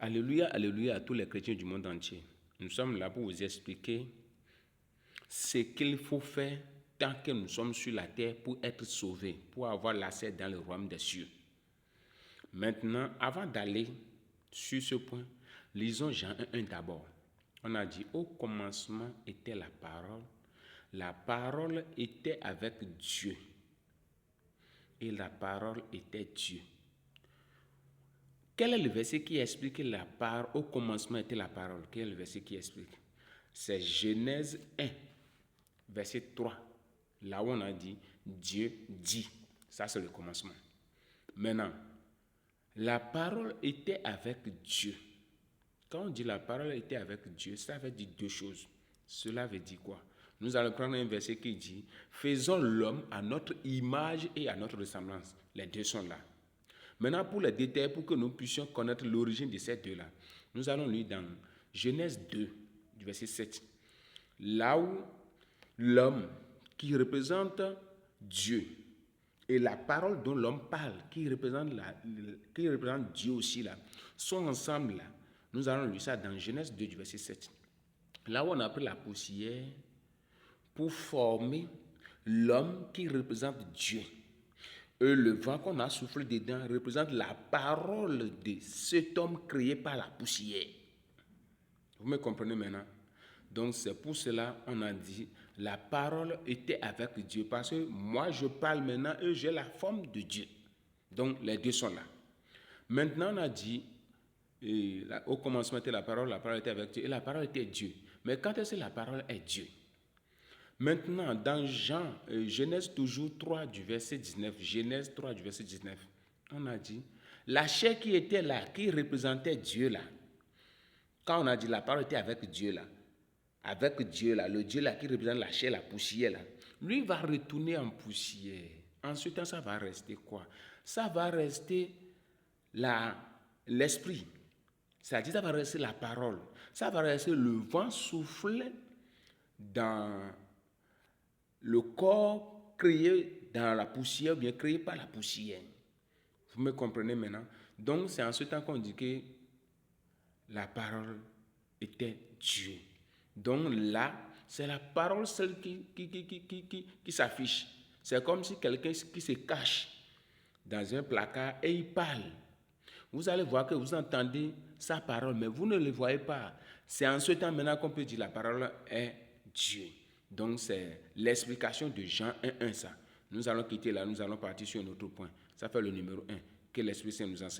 Alléluia, alléluia à tous les chrétiens du monde entier. Nous sommes là pour vous expliquer ce qu'il faut faire tant que nous sommes sur la terre pour être sauvés, pour avoir l'accès dans le royaume des cieux. Maintenant, avant d'aller sur ce point, lisons Jean 1 d'abord. On a dit, au commencement était la parole était avec Dieu, et la parole était Dieu. Quel est le verset qui explique la parole? Au commencement était la parole. Quel est le verset qui explique? C'est Genèse 1, verset 3. Là où on a dit, Dieu dit. Ça, c'est le commencement. Maintenant, la parole était avec Dieu. Quand on dit la parole était avec Dieu, ça veut dire deux choses. Cela veut dire quoi? Nous allons prendre un verset qui dit, faisons l'homme à notre image et à notre ressemblance. Les deux sont là. Maintenant, pour les détails, pour que nous puissions connaître l'origine de ces deux-là, nous allons lire dans Genèse 2, du verset 7. Là où l'homme qui représente Dieu et la parole dont l'homme parle, qui représente Dieu aussi, là, sont ensemble là. Nous allons lire ça dans Genèse 2, du verset 7. Là où on a pris la poussière pour former l'homme qui représente Dieu. Et le vent qu'on a soufflé dedans représente la parole de cet homme créé par la poussière. Vous me comprenez maintenant? Donc c'est pour cela qu'on a dit la parole était avec Dieu. Parce que moi je parle maintenant et j'ai la forme de Dieu. Donc les deux sont là. Maintenant on a dit au commencement était la parole était avec Dieu et la parole était Dieu. Mais quand est-ce que la parole est Dieu? Maintenant, dans Genèse toujours 3 du verset 19, Genèse 3 du verset 19, on a dit, la chair qui était là, qui représentait Dieu là, quand on a dit la parole était avec Dieu là, le Dieu là qui représente la chair, la poussière là, lui va retourner en poussière. Ensuite, ça va rester quoi? Ça va rester l'esprit. C'est-à-dire, ça va rester la parole. Ça va rester le vent souffle dans le corps créé dans la poussière, ou bien créé par la poussière. Vous me comprenez maintenant? Donc, c'est en ce temps qu'on dit que la parole était Dieu. Donc là, c'est la parole seule qui s'affiche. C'est comme si quelqu'un qui se cache dans un placard et il parle. Vous allez voir que vous entendez sa parole, mais vous ne le voyez pas. C'est en ce temps maintenant qu'on peut dire la parole est Dieu. Donc c'est l'explication de Jean 1.1 ça. Nous allons quitter là, nous allons partir sur un autre point. Ça fait le numéro 1, que l'Esprit Saint nous enseigne.